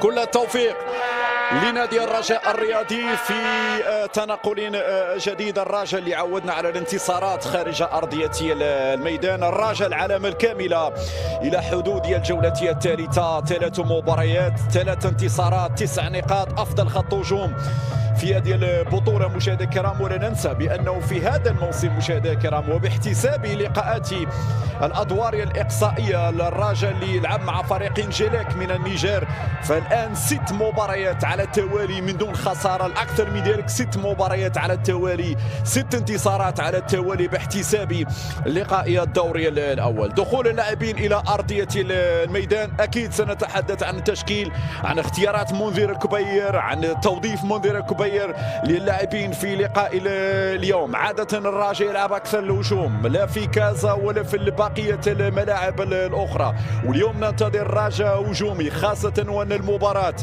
كل التوفيق لنادي الرجاء الرياضي في تنقل جديد. الرجاء اللي عودنا على الانتصارات خارج أرضية الميدان، الرجاء العلامة الكاملة إلى حدود الجولة الثالثة، 3 مباريات 3 انتصارات 9 نقاط، أفضل خط هجوم في هذه البطولة مشاهدي الكرام. ولا ننسى بأنه في هذا الموسم مشاهدي الكرام وباحتساب لقاءات الأدوار الإقصائية للرجاء اللي يلعب مع فريق جيليك من النيجر، فالآن 6 مباريات على التوالي من دون خسارة، الأكثر من ذلك 6 مباريات على التوالي، 6 انتصارات على التوالي باحتساب لقاء الدوري الأول. دخول اللاعبين إلى أرضية الميدان، أكيد سنتحدث عن التشكيل، عن اختيارات منذر الكبير، عن توظيف منذر الكبير للاعبين في لقاء اليوم. عادة الرجاء يلعب أكثر الهجوم، لا في كازا ولا في بقية الملاعب الأخرى، واليوم ننتظر الرجاء هجومي، خاصة وأن المباراة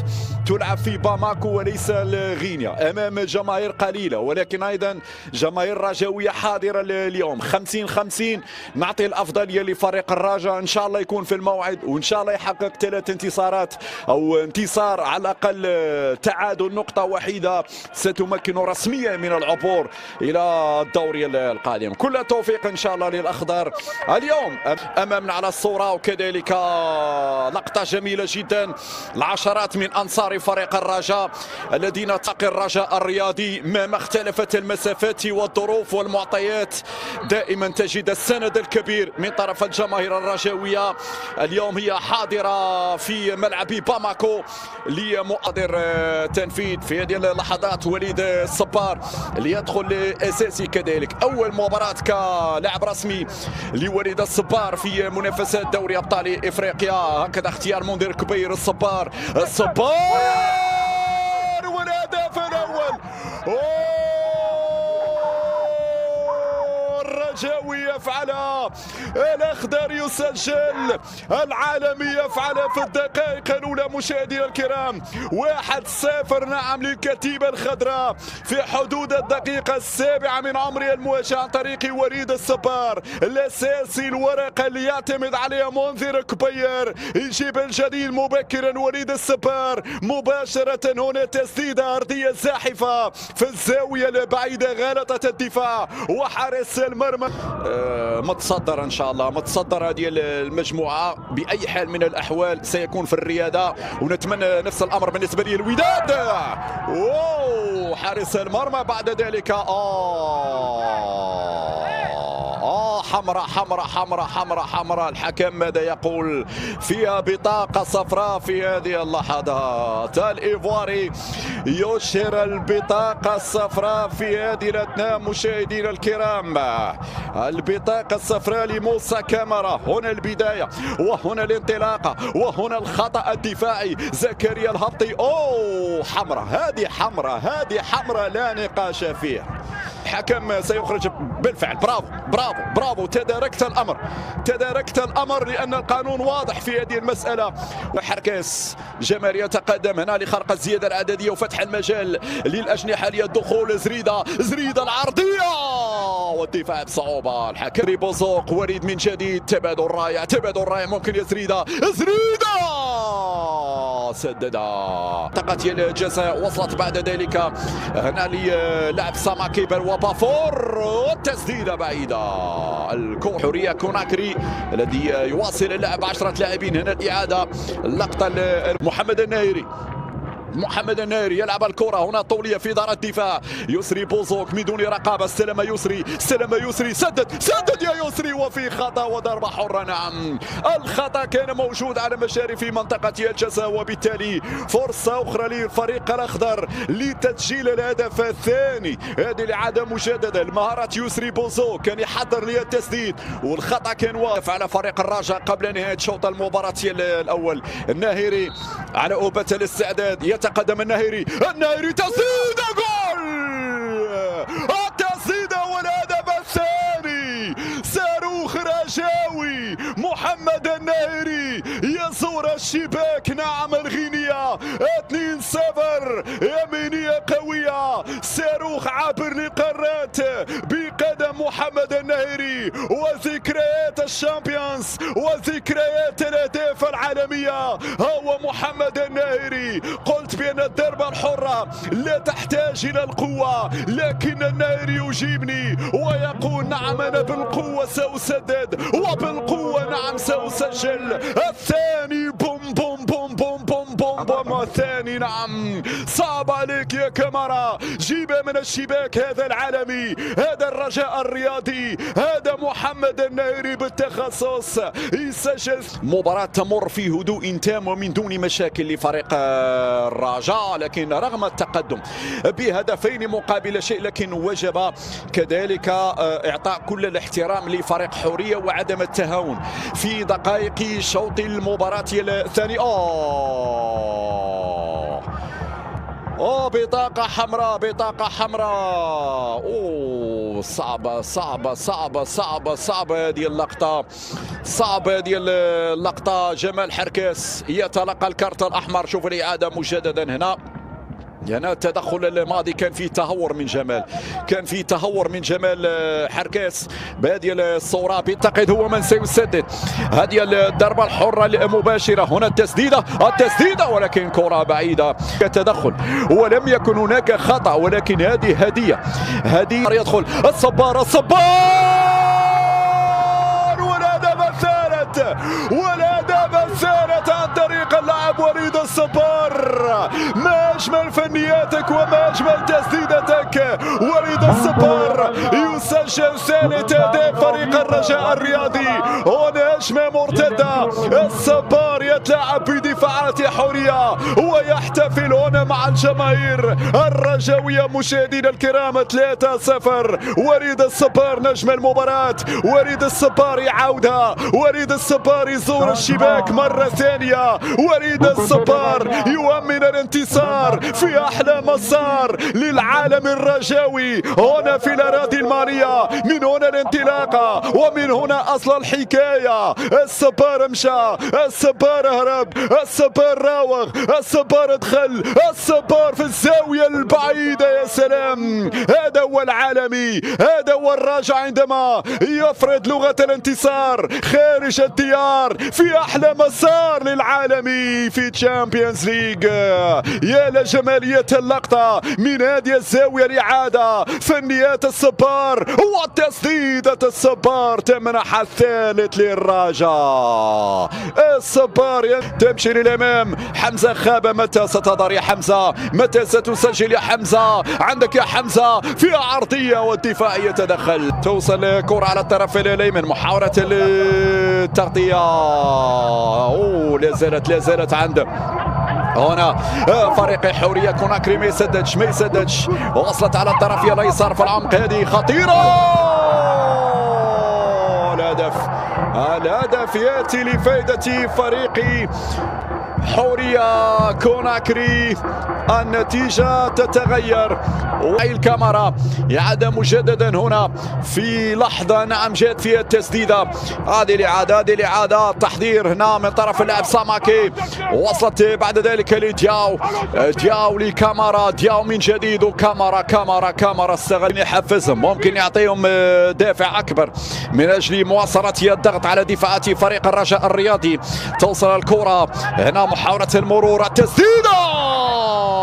تلعب في باماكو وليس الغينيا أمام جماهير قليلة، ولكن أيضا جماهير رجاوية حاضرة اليوم. 50-50 نعطي الأفضلية لفريق الرجاء، إن شاء الله يكون في الموعد، وإن شاء الله يحقق 3 انتصارات أو انتصار على الأقل، تعادل نقطة وحيدة ستمكن رسميا من العبور إلى الدوري القادم. كل التوفيق إن شاء الله للأخضر. اليوم أمامنا على الصورة وكذلك لقطة جميلة جدا، العشرات من أنصار فريق الرجاء الذين تقي الرجاء الرياضي مهما اختلفت المسافات والظروف والمعطيات، دائما تجد السند الكبير من طرف الجماهير الرجاوية. اليوم هي حاضرة في ملعب باماكو لمؤازر تنفيذ في هذه اللحظات وليد الصبار اللي يدخل أساسي كذلك. أول مباراة كلاعب رسمي لوليد الصبار في منافسات دوري أبطال إفريقيا، هكذا اختيار منذر كبير. الصبار والهدف الأول، الرجاوي يفعلها، الأخضر يسجل، العالمي يفعلها في الدقائق الأولى مشاهدينا الكرام. 1-0 نعم للكتيبة الخضراء في حدود الدقيقة 7 من عمر المواجهة عن طريق وليد الصبار. الأساسي الورقة اللي يعتمد عليها منذر كبير، يجيب الجديد مبكرا وليد الصبار مباشرة. هنا تسديدة أرضية زاحفة في الزاوية البعيدة، غلطة الدفاع وحارس المرمى متصدر ان شاء الله، متصدر هذه المجموعه باي حال من الاحوال سيكون في الرياده، ونتمنى نفس الامر بالنسبه لي. الوداد حارس المرمى بعد ذلك حمراء حمراء حمراء حمراء حمراء. الحكم ماذا يقول؟ فيها بطاقة صفراء في هذه اللحظات. الإيفواري يشهر البطاقة الصفراء في هذه الأثناء مشاهدينا الكرام. البطاقة الصفراء لموسى كامارا. هنا البداية وهنا الانطلاقة وهنا الخطأ الدفاعي. زكريا الهبطي حمراء، هذه حمراء، هذه حمراء لا نقاش فيه. الحكم سيخرج بالفعل. برافو برافو برافو، تداركت الأمر، تداركت الأمر، لأن القانون واضح في هذه المسألة. حركاس جمال يتقدم هنا لخرق الزيادة العددية وفتح المجال للأجنحة للدخول. زريدة العرضية والدفاع بصعوبة. الحكم بوزوق، وليد من جديد، تبادل رائع، تبادل رائع ممكن يا زريدة سددها. منطقة الجزاء وصلت بعد ذلك هنا للاعب ساماكي بل وبافور، والتسديدة بعيدة. حورية كوناكري الذي يواصل اللعب 10 لاعبين. هنا الإعادة، اللقطة محمد النايري يلعب الكرة هنا طولية في دار الدفاع. يسري بوزوك من دون رقابة، استلم يسري، سدد يا يسري، وفي خطأ وضربة حرة. نعم الخطأ كان موجود على مشارف منطقة الجزاء، وبالتالي فرصة أخرى للفريق الأخضر لتسجيل الهدف الثاني. هذه الإعادة مجددة لمهارة يسري بوزوك، كان يحضر للتسديد والخطأ كان واقف على فريق الرجاء قبل نهاية شوط المباراة الأول. الناهري على أوبة الاستعداد، يتقدم الناهري تسديدة، جول! التسديدة والهدف الثاني. صاروخ رجاوي محمد محمد الناهري يزور الشباك. نعم الغينية 2-0. يمينية قوية، صاروخ عابر لقارات بقدم محمد الناهري، وذكريات الشامبيونز وذكريات الاهداف العالمية. هو محمد الناهري. قلت بأن الضربة الحرة لا تحتاج إلى القوة، لكن الناهري يجيبني ويقول نعم أنا بالقوة سأسدد، وبالقوة نعم سأسجل. الثاني بوم بوم بوم بوم بوم بوم بوم. الثاني نعم. صعب عليك يا كامارا، جيبه من الشباك. هذا العالمي، هذا الرجاء الرياضي، هذا محمد الناهري بالتخصص يسجل. مباراة تمر في هدوء تام ومن دون مشاكل لفريق الرجاء، لكن رغم التقدم بهدفين مقابل شيء، لكن وجب كذلك إعطاء كل الاحترام لفريق حورية وعدم التهاون في دقائق شوط المباراة الثاني. بطاقة حمراء، بطاقة حمراء. صعبة صعبة صعبة صعبة صعبة هذه اللقطة، صعبة هذه اللقطة. جمال حركاس يتلقى الكارت الأحمر. شوف الإعادة مجددا هنا. هنا التدخل الماضي كان فيه تهور من جمال، كان فيه تهور من جمال حركاس بهذه الصورة. بيعتقد هو من سيسدد هذه الضربة الحرة المباشرة. هنا التسديدة، التسديدة، ولكن كرة بعيدة. تدخل ولم يكن هناك خطأ، ولكن هذه هدية. هدية يدخل الصبار، الصبار، والهدف الثالث، والهدف الثالث عن طريق اللاعب وليد الصبار. ما أجمل فنياتك وما أجمل تسديدتك. وليد الصبار يسجل ثالث أهداف فريق الرجاء الرياضي. هنا هجمة مرتدة، الصبار يتلاعب بدفاعات حورية ويحتفل هنا مع الجماهير الرجاوية. مشاهدينا الكرام 3-0. وليد الصبار نجم المباراة. وليد الصبار يعاودها، وليد الصبار يزور الشباك مرة ثانية. وليد الصبار يؤمن الانتصار في أحلى مسار للعالم الرجاوي هنا في الأراضي المالية. من هنا الانطلاقة ومن هنا أصل الحكاية. الصبار مشى، الصبار هرب، الصبار راوغ، الصبار دخل، الصبار في الزاوية البعيدة. يا سلام، هذا هو العالمي، هذا هو الراجع عندما يفرض لغة الانتصار خارج الديار في أحلى مسار للعالمي في تشامبيونز ليج. يا لجمالية اللقطة من هذه الزاوية. الإعادة، فنيات الصبار وتسديدة الصبار تمنح الثالث للرجاء. الصبار تمشي للأمام. حمزة خاب، متى ستظهر يا حمزة؟ متى ستسجل يا حمزة؟ عندك يا حمزة في عرضية والدفاع يتدخل. توصل كرة على الطرف الأيمن، محاولة التغطية. لا زالت عنده هنا فريق حورية. كوناكري ما يسددش، وصلت على الطرف اليسار في العمق. هذه خطيرة. الهدف ياتي لفائدة فريق حورية كوناكري. النتيجة تتغير. الكاميرا يعاد مجددا هنا في لحظة نعم جات فيها التسديدة. هذه الإعادة تحضير هنا من طرف اللاعب ساماكي. وصلت بعد ذلك لدياو، دياو لكاميرا، دياو من جديد، وكاميرا استغل يحفزهم، ممكن يعطيهم دافع أكبر من أجل مواصلة الضغط على دفاعات فريق الرجاء الرياضي. توصل الكرة هنا، محاولة المرور، التسديدة،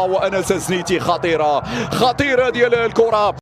وأنا سنيتي خطيرة هذه الكرة.